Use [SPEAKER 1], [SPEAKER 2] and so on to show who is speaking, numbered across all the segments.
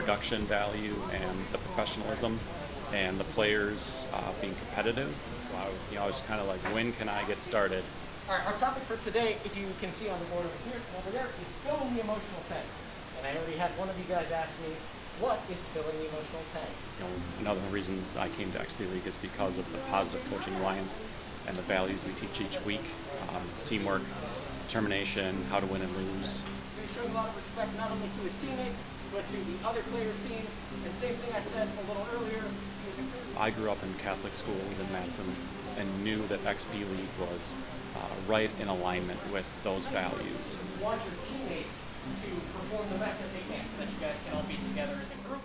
[SPEAKER 1] production value and the professionalism, and the players being competitive. So I was kind of like, when can I get started?
[SPEAKER 2] All right, our topic for today, if you can see on the board over here and over there, is filling the emotional tank. And I already had one of you guys ask me, what is filling the emotional tank?
[SPEAKER 1] Another reason I came to XP League is because of the Positive Coaching Alliance and the values we teach each week: teamwork, determination, how to win and lose.
[SPEAKER 2] So he's showing a lot of respect not only to his teammates, but to the other players' teams. And same thing I said a little earlier, he was encouraged.
[SPEAKER 1] I grew up in Catholic schools in Madison and knew that XP League was right in alignment with those values.
[SPEAKER 2] You want your teammates to perform the best that they can so that you guys can all be together as a group.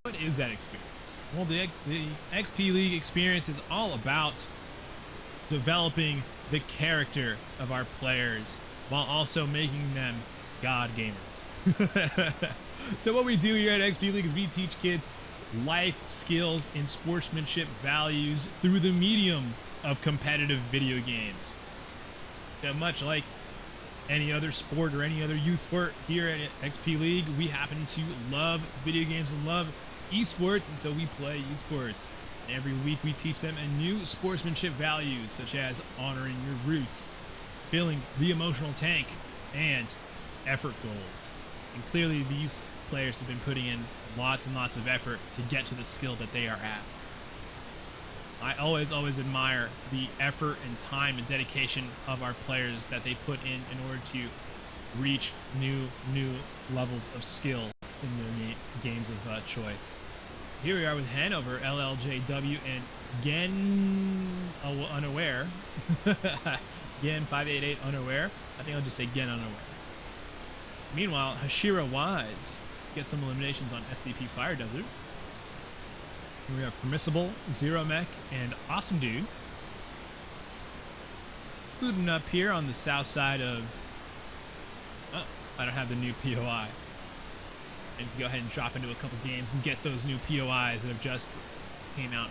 [SPEAKER 3] What is that experience? Well, the XP League experience is all about developing the character of our players while also making them god gamers. So what we do here at XP League is we teach kids life skills and sportsmanship values through the medium of competitive video games. So much like any other sport or any other youth sport here at XP League, we happen to love video games and love esports, and so we play esports. And every week we teach them a new sportsmanship values, such as honoring your roots, filling the emotional tank, and effort goals. And clearly these players have been putting in lots and lots of effort to get to the skill that they are at. I always admire the effort and time and dedication of our players that they put in order to reach new levels of skill in their games of choice. Here we are with Hanover, LLJW, and Gen Unaware. Gen 588 Unaware. I think I'll just say Gen Unaware. Meanwhile, Hashira Wise gets some eliminations on SCP Fire Desert. Here we have Permissible, Zero Mech, and Awesome Dude. Looting up here on the south side of... Oh, I don't have the new POI. I need to go ahead and drop into a couple games and get those new POIs that have just came out.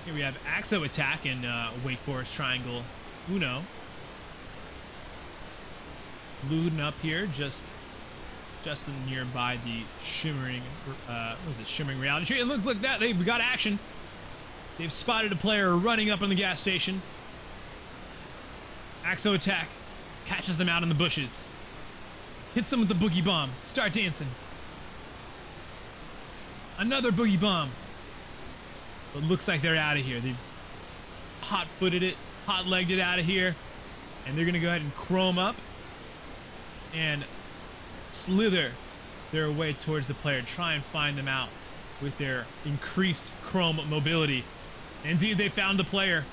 [SPEAKER 3] Here we have Axo Attack and Wake Forest Triangle Uno. Looting up here, just nearby the shimmering, shimmering reality tree. And look, that they've got action. They've spotted a player running up on the gas station. Axo Attack catches them out in the bushes. Hits them with the boogie bomb. Start dancing. Another boogie bomb. But looks like they're out of here. They've hot-footed it, hot-legged it out of here, and they're gonna go ahead and chrome up and slither their way towards the player, try and find them out with their increased chrome mobility. Indeed, they found the player.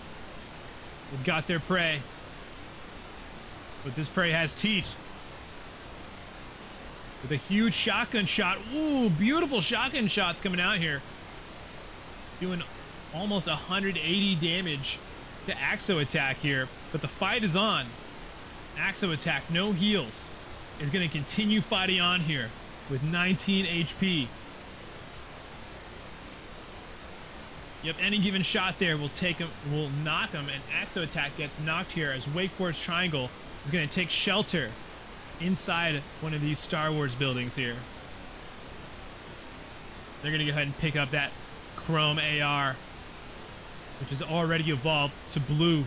[SPEAKER 3] They've got their prey. But this prey has teeth. With a huge shotgun shot. Ooh, beautiful shotgun shots coming out here. Doing almost 180 damage to Axo Attack here. But the fight is on. Axo Attack, no heals, is going to continue fighting on here with 19 HP. Yep, any given shot there will take him, will knock him, and Axo Attack gets knocked here as Wake Forest Triangle is going to take shelter inside one of these Star Wars buildings here. They're going to go ahead and pick up that Chrome AR, which is already evolved to blue.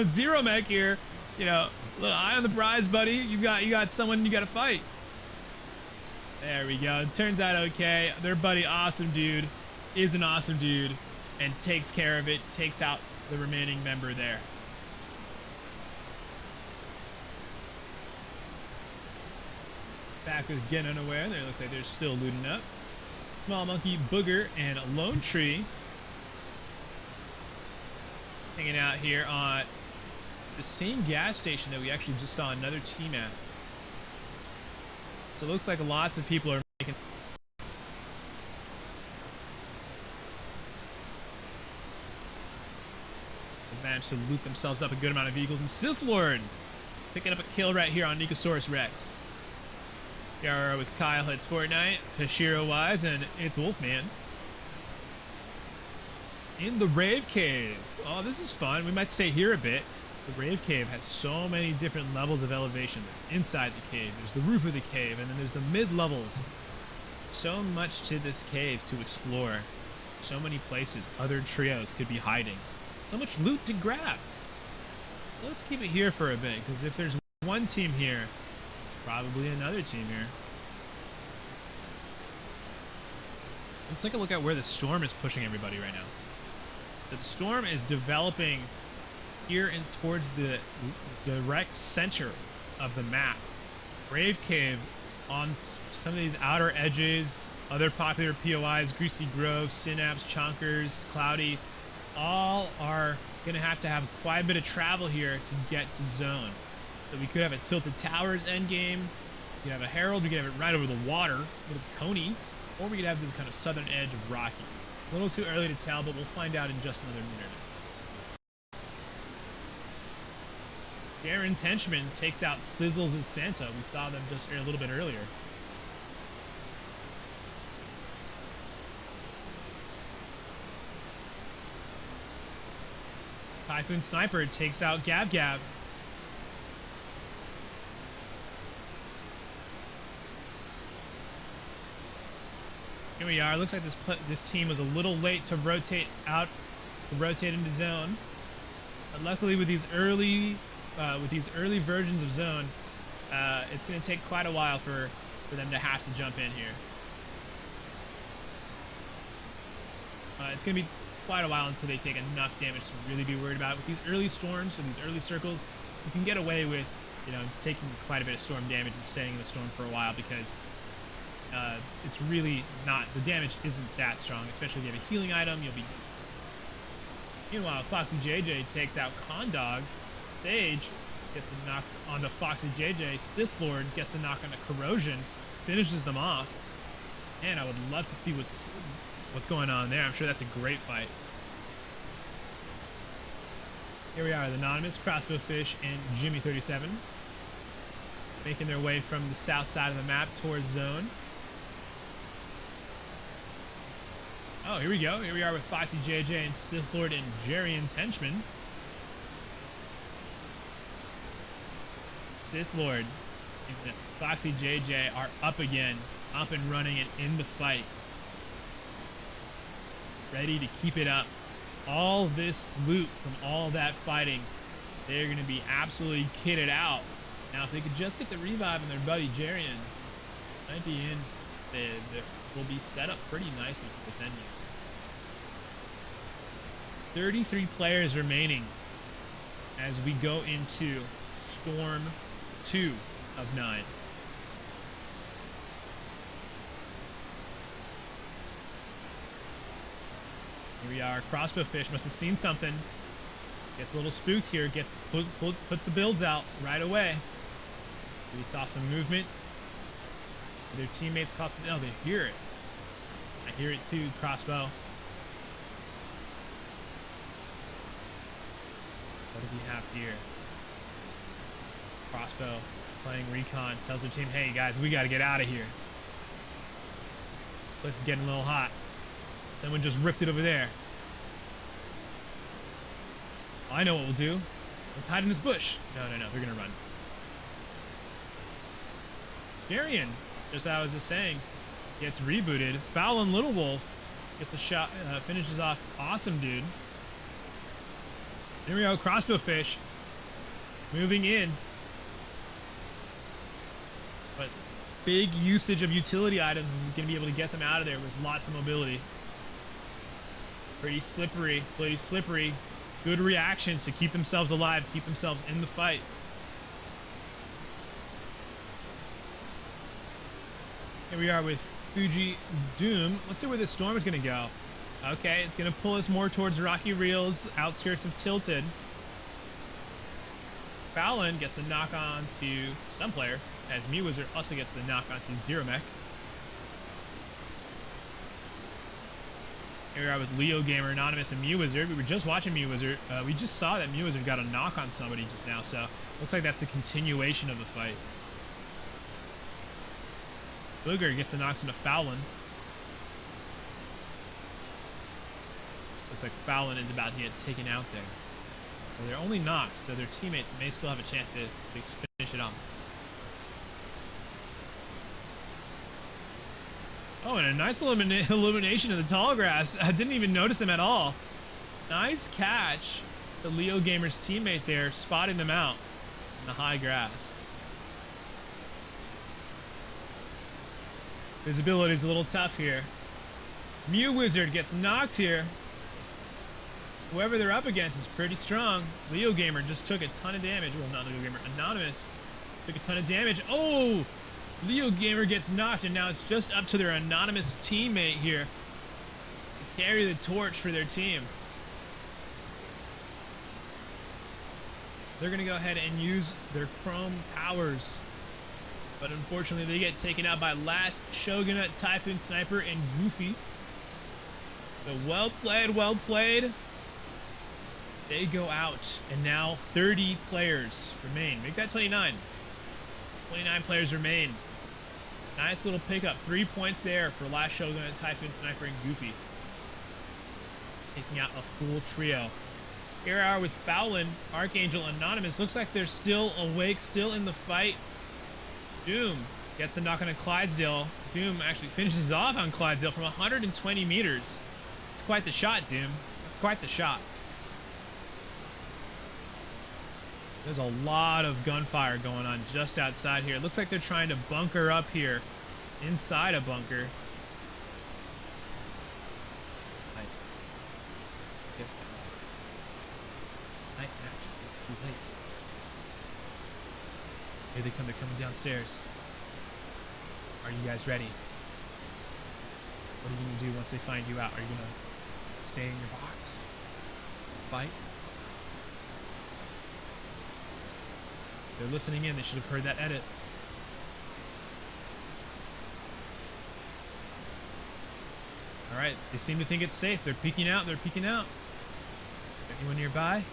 [SPEAKER 3] Zero Mech here. You know, little eye on the prize, buddy. You got someone you got to fight. There we go. It turns out okay. Their buddy, Awesome Dude, is an awesome dude and takes care of it. Takes out the remaining member there. Back with Gen Unaware. There looks like they're still looting up. Small Monkey, Booger, and Lone Tree hanging out here on the same gas station that we actually just saw another team at. So it looks like lots of people are making... They've managed to loot themselves up a good amount of vehicles. And Sith Lord picking up a kill right here on Nicosaurus Rex. Here we are with Kyle Hits Fortnite, Hashira Wise, and it's Wolfman. In the Rave Cave. Oh, this is fun. We might stay here a bit. The Rave Cave has so many different levels of elevation. There's inside the cave, there's the roof of the cave, and then there's the mid-levels. So much to this cave to explore. So many places other trios could be hiding. So much loot to grab. Let's keep it here for a bit, because if there's one team here, probably another team here. Let's take a look at where the storm is pushing everybody right now. So the storm is developing here and towards the direct center of the map. Brave Cave on some of these outer edges, other popular POIs, Greasy Grove, Synapse, Chonkers, Cloudy, all are going to have quite a bit of travel here to get to zone. So we could have a Tilted Towers endgame, We could have a Herald, we could have it right over the water with a Coney, or we could have this kind of southern edge of Rocky. A little too early to tell, but we'll find out in just another minute or so. Garen's henchman takes out Sizzles' Santa. We saw them just a little bit earlier. Typhoon Sniper takes out Gab Gab. Here we are. Looks like this team was a little late to rotate into zone. But luckily, with these early versions of zone, it's going to take quite a while for them to have to jump in here. It's going to be quite a while until they take enough damage to really be worried about it. With these early storms or these early circles, you can get away with, taking quite a bit of storm damage and staying in the storm for a while because it's really not, the damage isn't that strong, especially if you have a healing item, you'll be good. Meanwhile, Foxy JJ takes out Condog. Sage gets the knock on the Foxy JJ. Sith Lord gets the knock on the Corrosion, finishes them off. And I would love to see what's going on there. I'm sure that's a great fight. Here we are, the Anonymous, Crossbow Fish, and Jimmy 37 making their way from the south side of the map towards zone. Oh, here we go. Here we are with Foxy JJ and Sith Lord and Jarian's henchman. Sith Lord and Foxy JJ are up again, up and running and in the fight. Ready to keep it up. All this loot from all that fighting, they're going to be absolutely kitted out. Now, if they could just get the revive on their buddy Jarian, might be in. They will be set up pretty nicely for this end game. 33 players remaining as we go into Storm 2 of 9. Here we are. Crossbow Fish must have seen something. Gets a little spooked here. Puts the builds out right away. We saw some movement. Their teammates caught some. Oh, they hear it. I hear it too. Crossbow. What do we have here? Crossbow playing recon. Tells their team, "Hey guys, we got to get out of here. Place is getting a little hot." Someone just ripped it over there. Well, I know what we'll do. Let's hide in this bush. No, they're gonna run. Darian, just as I was just saying, gets rebooted. Fallon Little Wolf gets the shot, finishes off Awesome Dude. There we go, Crossbow Fish moving in. But big usage of utility items is going to be able to get them out of there with lots of mobility. Pretty slippery. Good reactions to keep themselves alive, keep themselves in the fight. Here we are with Fuji Doom. Let's see where this storm is going to go. Okay, it's going to pull us more towards Rocky Reel's outskirts of Tilted. Fallon gets the knock on to some player, as Mewizard also gets the knock on to Zero Mech. Here we are with Leo Gamer, Anonymous, and Mewizard. We were just watching Mewizard. We just saw that Mewizard got a knock on somebody just now, so looks like that's the continuation of the fight. Booger gets the knocks into Fallon. Looks like Fallon is about to get taken out there. Well, they're only knocked, so their teammates may still have a chance to finish it off. Oh, and a nice elimination of the tall grass. I didn't even notice them at all. Nice catch. The Leo Gamer's teammate there, spotting them out in the high grass. Visibility is a little tough here. Mewizard gets knocked here. Whoever they're up against is pretty strong. Leo Gamer just took a ton of damage. Well, not Leo Gamer. Anonymous took a ton of damage. Oh! Leo Gamer gets knocked, and now it's just up to their Anonymous teammate here to carry the torch for their team. They're going to go ahead and use their Chrome powers But unfortunately, they get taken out by Last, Shogunate, Typhoon Sniper, and Goofy. So well played, well played. They go out, and now 30 players remain. Make that 29. 29 players remain. Nice little pickup. 3 points there for Last, Shogunate, Typhoon Sniper, and Goofy. Taking out a full trio. Here we are with Fowlin, Archangel, Anonymous. Looks like they're still awake, still in the fight. Doom gets the knock on a Clydesdale. Doom actually finishes off on Clydesdale from 120 meters. It's quite the shot, Doom. That's quite the shot. There's a lot of gunfire going on just outside here. It looks like they're trying to bunker up here inside a bunker. Here they come, they're coming downstairs. Are you guys ready? What are you gonna do once they find you out? Are you gonna stay in your box? Fight? They're listening in, they should have heard that edit. Alright, they seem to think it's safe. They're peeking out, they're peeking out. Anyone nearby?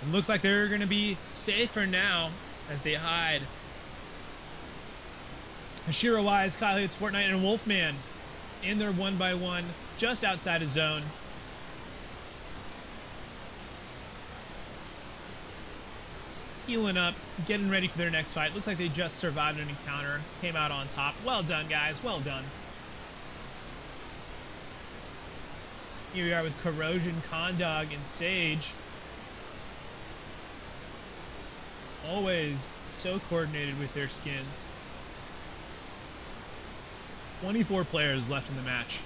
[SPEAKER 3] It looks like they're going to be safer now as they hide. Hashira Wise, Kyle hits Fortnite, and Wolfman in their 1x1 just outside of zone. Healing up, getting ready for their next fight. Looks like they just survived an encounter, came out on top. Well done, guys. Well done. Here we are with Corrosion, Condog, and Sage. Always so coordinated with their skins. 24 players left in the match.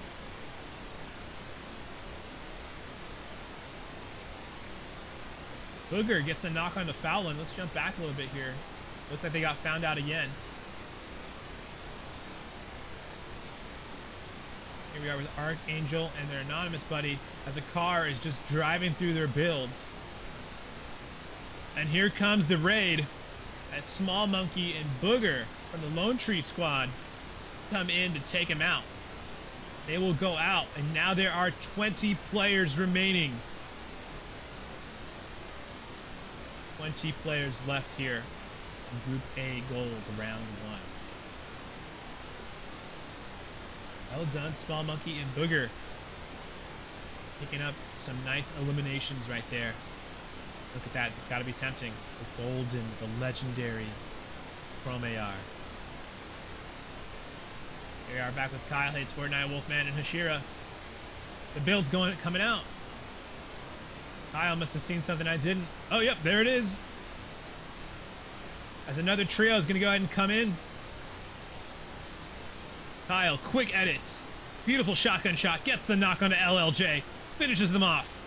[SPEAKER 3] Booger gets the knock on the Fowlin. Let's jump back a little bit here. Looks like they got found out again. Here we are with Archangel and their Anonymous buddy as a car is just driving through their builds. And here comes the raid as Small Monkey and Booger from the Lone Tree Squad come in to take him out. They will go out, and now there are 20 players remaining. 20 players left here in Group A Gold, round 1. Well done, Small Monkey and Booger. Picking up some nice eliminations right there. Look at that. It's got to be tempting. The golden, the legendary Chrome AR. Here we are back with Kyle Hates Fortnite, Wolfman, and Hashira. The build's coming out. Kyle must have seen something I didn't. Oh, yep, there it is. As another trio is going to go ahead and come in. Kyle, quick edits. Beautiful shotgun shot. Gets the knock onto LLJ. Finishes them off.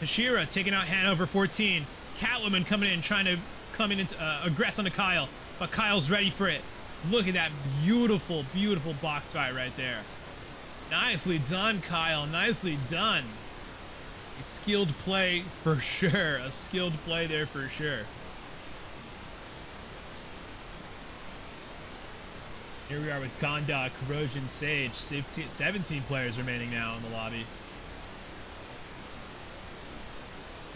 [SPEAKER 3] Hashira taking out Hanover 14. Catwoman coming in, trying to come in and aggress onto Kyle. But Kyle's ready for it. Look at that beautiful, beautiful box fight right there. Nicely done, Kyle. Nicely done. A skilled play for sure. A skilled play there for sure. Here we are with Gondok, Corrosion, Sage. 17 players remaining now in the lobby.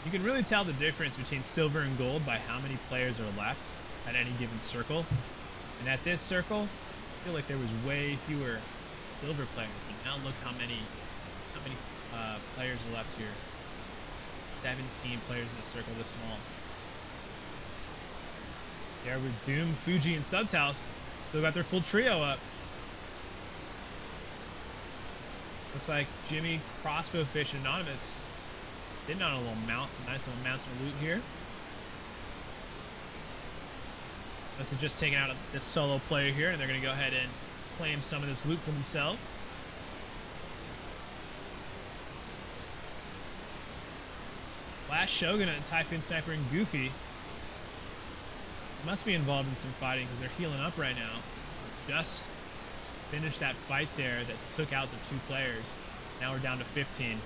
[SPEAKER 3] You can really tell the difference between silver and gold by how many players are left at any given circle. And at this circle, I feel like there was way fewer silver players. But now look how many players are left here. 17 players in a circle this small. There with Doom, Fuji, and Suds House. Still got their full trio up. Looks like Jimmy, Crossbow Fish, and Anonymous did on a little mount. Nice little mounts of loot here. Must have just taken out this solo player here, and they're going to go ahead and claim some of this loot for themselves. Last Shogun and Typhoon Sniper and Goofy must be involved in some fighting because they're healing up right now. Just finished that fight there that took out the 2 players. Now we're down to 15.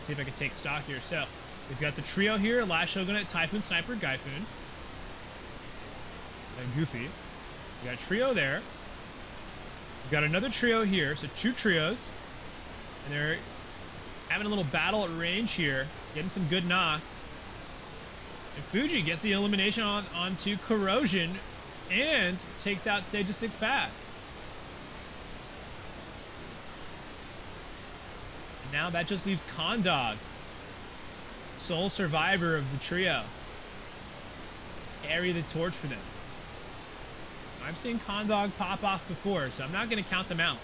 [SPEAKER 3] See if I can take stock here. So, They've got the trio here, Last Shogunate, Typhoon, Sniper, Gyphoon. And Goofy. We got a trio there. We've got another trio here, so 2 trios. And they're having a little battle at range here, getting some good knocks. And Fuji gets the elimination onto Corrosion and takes out Stage of 6 Paths. And now that just leaves Condog, sole survivor of the trio. Carry the torch for them. I've seen Condog pop off before, so I'm not going to count them out.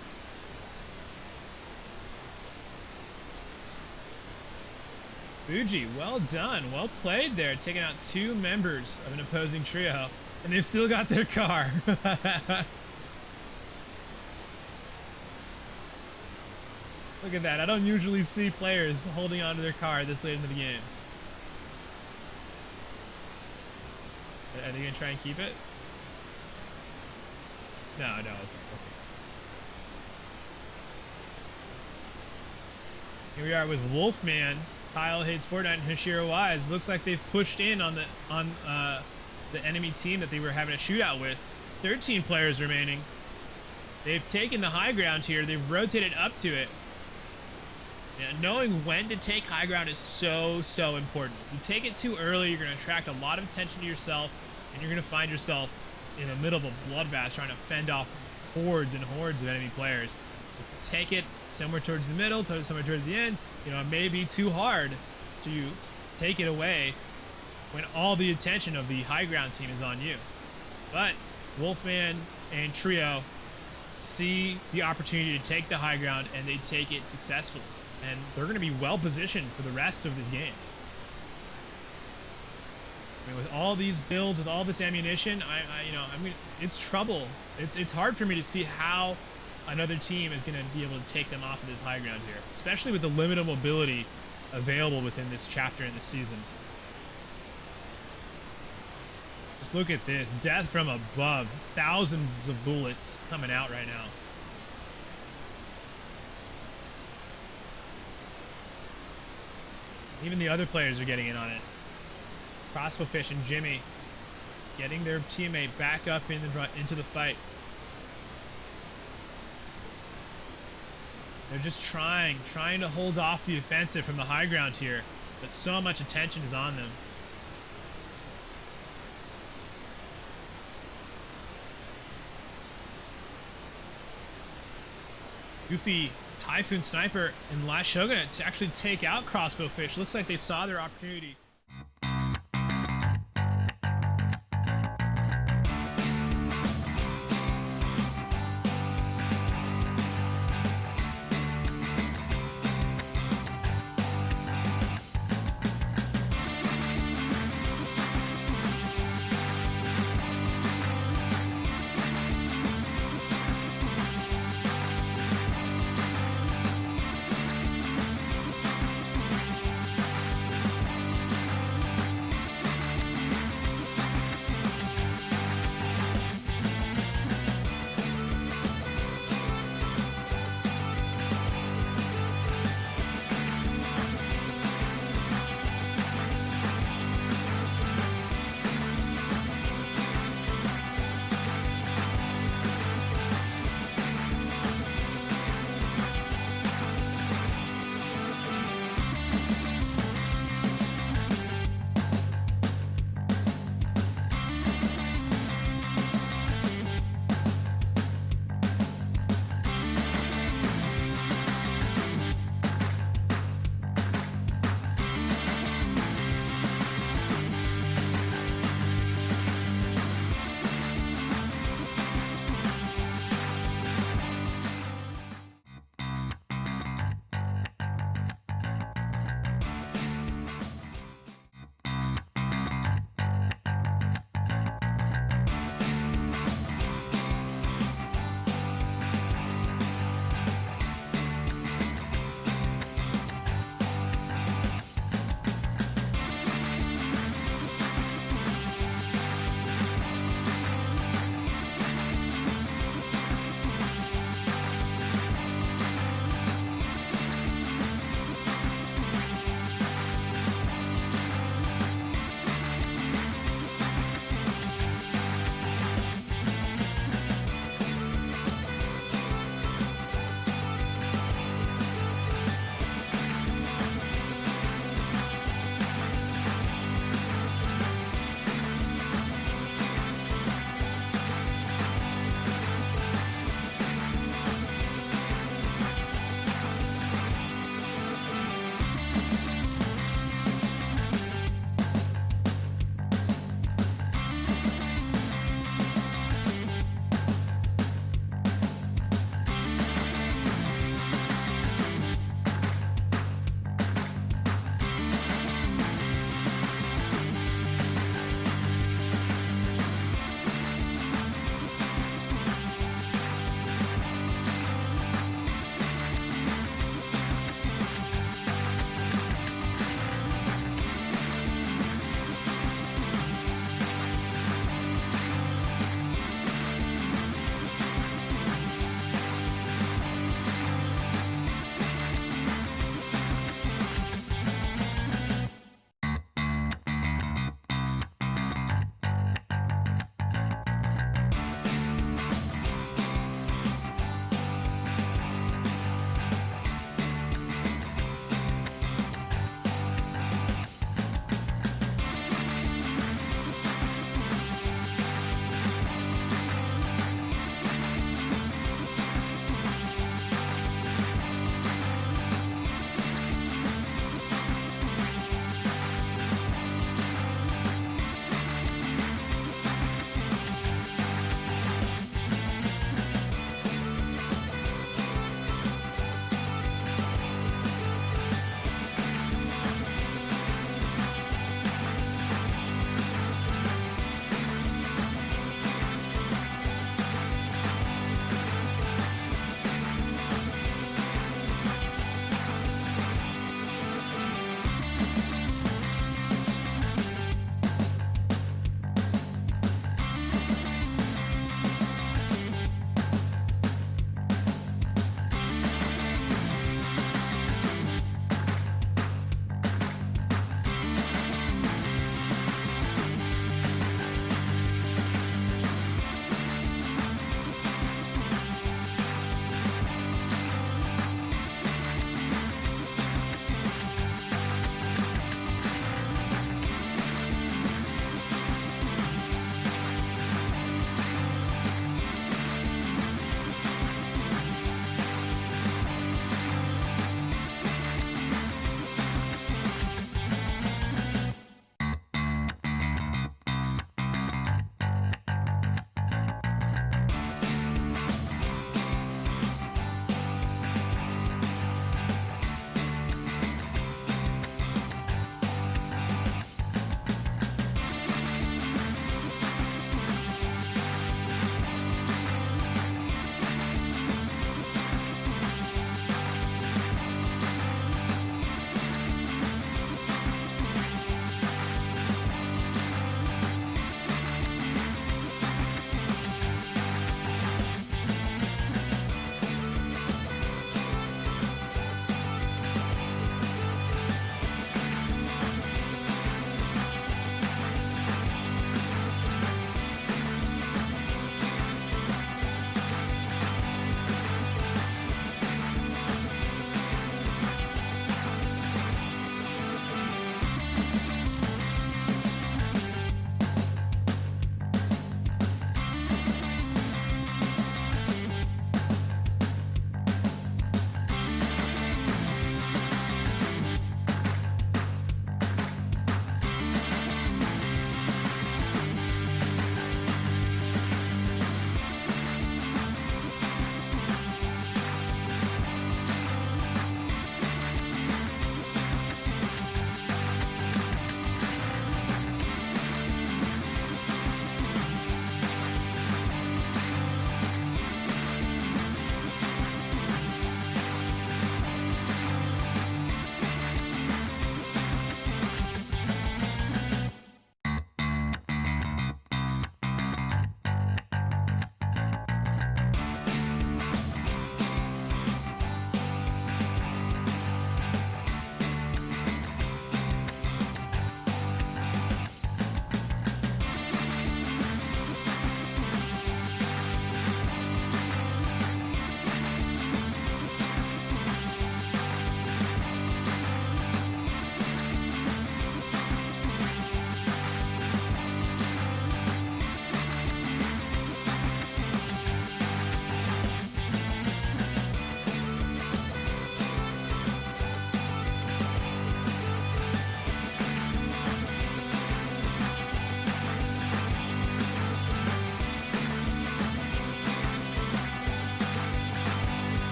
[SPEAKER 3] Fuji, well done. Well played there, taking out 2 members of an opposing trio. And they've still got their car. Look at that. I don't usually see players holding onto their car this late into the game. Are they going to try and keep it? No, okay. Here we are with Wolfman. Kyle hates Fortnite and Hashira Wise. Looks like they've pushed in on the enemy team that they were having a shootout with. 13 players remaining. They've taken the high ground here. They've rotated up to it. Yeah, knowing when to take high ground is so important. If you take it too early, you're going to attract a lot of attention to yourself, and you're going to find yourself in the middle of a bloodbath trying to fend off hordes and hordes of enemy players. If you take it somewhere towards the middle, somewhere towards the end, you know, it may be too hard to take it away when all the attention of the high ground team is on you. But Wolfman and Trio see the opportunity to take the high ground, and they take it successfully. And they're going to be well positioned for the rest of this game. I mean, with all these builds, with all this ammunition, it's trouble. It's hard for me to see how another team is going to be able to take them off of this high ground here, especially with the limited mobility available within this chapter in this season. Just look at this. Death from above. Thousands of bullets coming out right now. Even the other players are getting in on it. Crossbowfish and Jimmy getting their teammate back up into the fight. They're just trying to hold off the offensive from the high ground here, but so much attention is on them. Goofy, Typhoon, Sniper, and Last Shogunate to actually take out Crossbowfish. Looks like they saw their opportunity.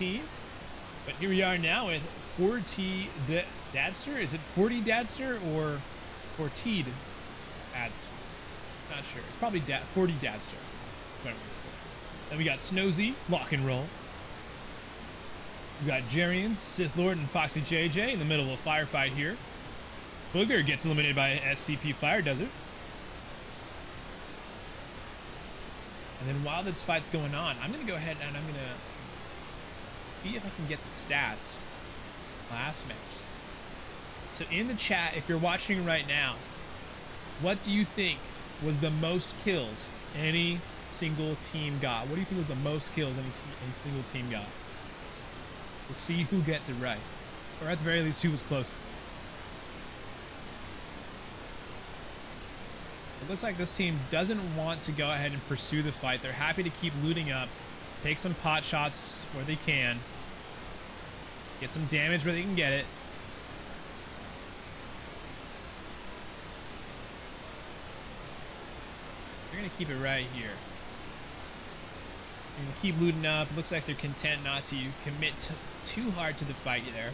[SPEAKER 3] team. But here we are now with 40 Dadster. Is it 40 Dadster or 40 Dadster? Not sure. It's probably 40 Dadster. Then we got Snowzy, Lock and Roll. We got Jarians, Sith Lord, and Foxy JJ in the middle of a firefight here. Booger gets eliminated by SCP Fire Desert. And then while this fight's going on, I'm going to go ahead and I'm going to see if I can get the stats last match. So in the chat, if you're watching right now, what do you think was the most kills any single team got? What do you think was the most kills any single team got? We'll see who gets it right. Or at the very least, who was closest. It looks like this team doesn't want to go ahead and pursue the fight. They're happy to keep looting up, take some pot shots where they can, get some damage where they can get it. They're going to keep it right here. They're going to keep looting up. Looks like they're content not to commit too hard to the fight there.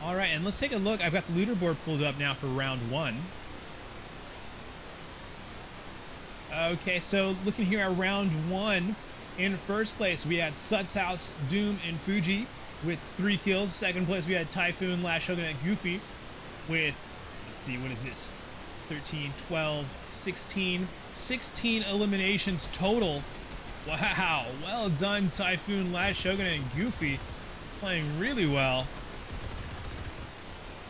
[SPEAKER 3] All right, and let's take a look. I've got the leaderboard pulled up now for round 1. Okay, so looking here at round 1, in first place we had Sut's House, Doom, and Fuji with 3 kills. Second place we had Typhoon, Last Shogun, and Goofy with, let's see, what is this? 13, 12, 16 eliminations total. Wow, well done, Typhoon, Last Shogun, and Goofy, playing really well.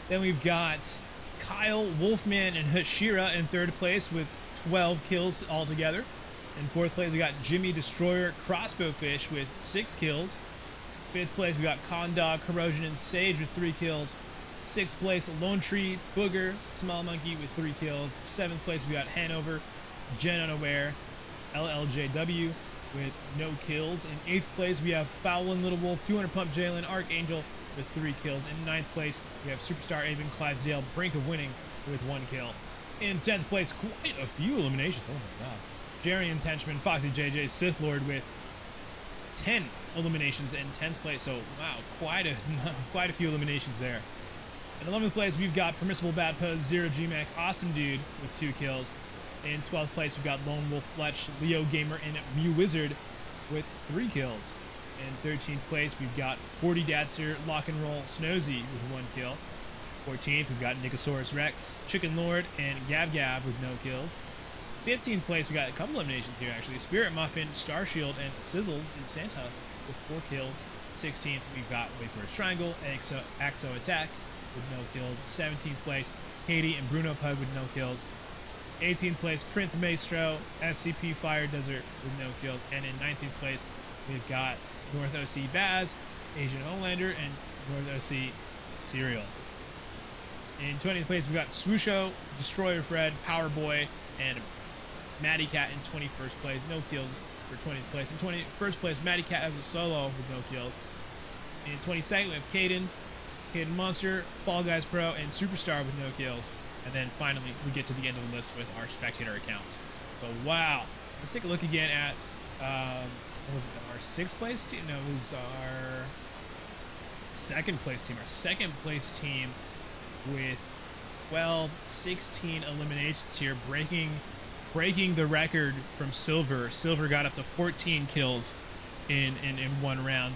[SPEAKER 3] Then we've got Kyle, Wolfman, and Hashira in third place with 12 kills altogether. In fourth place, we got Jimmy Destroyer, Crossbowfish with 6 kills. Fifth place, we got Condog, Corrosion, and Sage with 3 kills. Sixth place, Lone Tree, Booger, Small Monkey with 3 kills. Seventh place, we got Hanover, Jen Unaware, LLJW with no kills. In eighth place, we have Foul and Little Wolf, 200 Pump Jalen, Archangel with 3 kills. In ninth place, we have Superstar Avon, Clydesdale, brink of winning with 1 kill. In 10th place, quite a few eliminations. Oh my god. Jarian's Henchman, Foxy JJ, Sith Lord with 10 eliminations in 10th place. So wow, quite a few eliminations there. In 11th place, we've got Permissible Bad Pose, Zero GMAC, Awesome Dude with 2 kills. In 12th place, we've got Lone Wolf Fletch, Leo Gamer, and Mew Wizard with 3 kills. In 13th place, we've got 40 Dadster, Lock and Roll, Snowzy with 1 kill. 14th, we've got Nicosaurus Rex, Chicken Lord, and Gab Gab with no kills. 15th place, we got a couple eliminations here actually. Spirit Muffin, Star Shield, and Sizzles in Santa with 4 kills. 16th, we've got Wayfarer's Triangle, Axo Attack with no kills. 17th place, Katie and Bruno Pug with no kills. 18th place, Prince Maestro, SCP Fire Desert with no kills. And in 19th place, we've got North OC Baz, Asian Homelander, and North OC Serial. In 20th place, we've got Swoosho, Destroyer Fred, Power Boy, and Matty Cat in 21st place. No kills for 20th place. In 21st place, Matty Cat has a solo with no kills. In 22nd, we have Caden Monster, Fall Guys Pro, and Superstar with no kills. And then finally, we get to the end of the list with our spectator accounts. So wow. Let's take a look again at, what was it, our 6th place team? No, it was our 2nd place team. Our 2nd place team with 16 eliminations here, breaking the record from Silver. Silver got up to 14 kills in one round.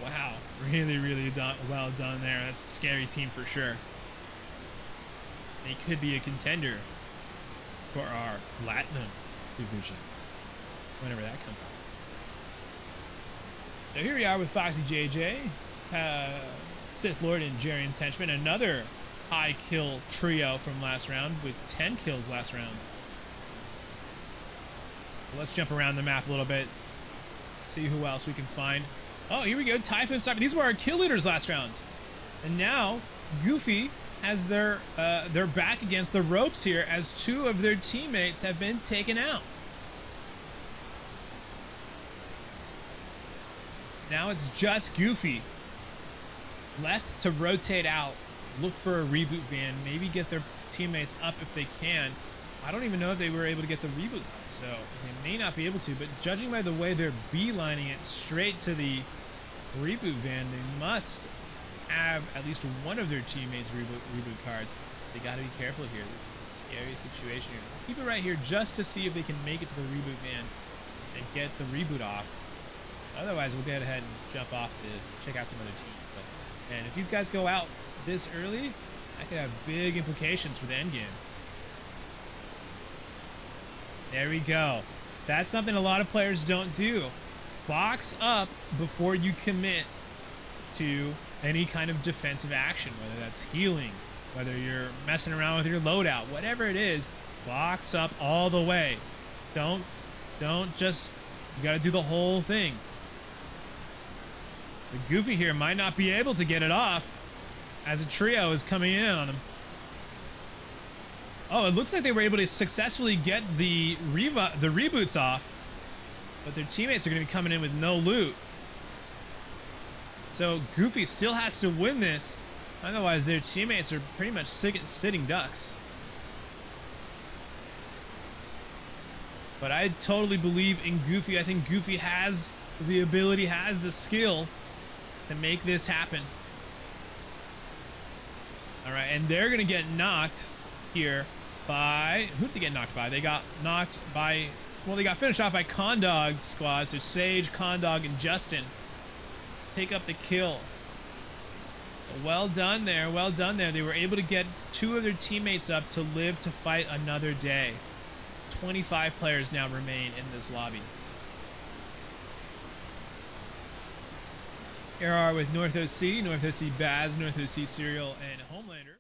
[SPEAKER 3] Wow, really well done there. That's a scary team for sure. They could be a contender for our Platinum division whenever that comes out. So here we are with Foxy JJ, Sith Lord, and Jarian's Henchman. Another high kill trio from last round with 10 kills last round. Let's jump around the map a little bit, see who else we can find. Oh, here we go, Typhoon Sniper. These were our kill leaders last round. And now, Goofy has their back against the ropes here as 2 of their teammates have been taken out. Now it's just Goofy left to rotate out, look for a reboot van, maybe get their teammates up if they can. I don't even know if they were able to get the reboot, so they may not be able to, but judging by the way they're beelining it straight to the reboot van, they must have at least one of their teammates reboot cards. They got to be careful here. This is a scary situation here. Keep it right here just to see if they can make it to the reboot van and get the reboot off. Otherwise, we'll get ahead and jump off to check out some other teams. And if these guys go out this early, that could have big implications for the end game. There we go. That's something a lot of players don't do. Box up before you commit to any kind of defensive action, whether that's healing, whether you're messing around with your loadout, whatever it is, box up all the way. Don't just, you gotta do the whole thing. The Goofy here might not be able to get it off as a trio is coming in on him. Oh, it looks like they were able to successfully get the reboots off, but their teammates are going to be coming in with no loot. So Goofy still has to win this, otherwise their teammates are pretty much sitting ducks. But I totally believe in Goofy. I think Goofy has the ability, has the skill to make this happen. All right, and they're going to get knocked here by... Who did they get knocked by? They got knocked by... Well, they got finished off by Condog's squad. So Sage, Condog, and Justin take up the kill. Well done there. Well done there. They were able to get 2 of their teammates up to live to fight another day. 25 players now remain in this lobby. Here are with North OC, North OC Baz, North OC Serial, and Homelander.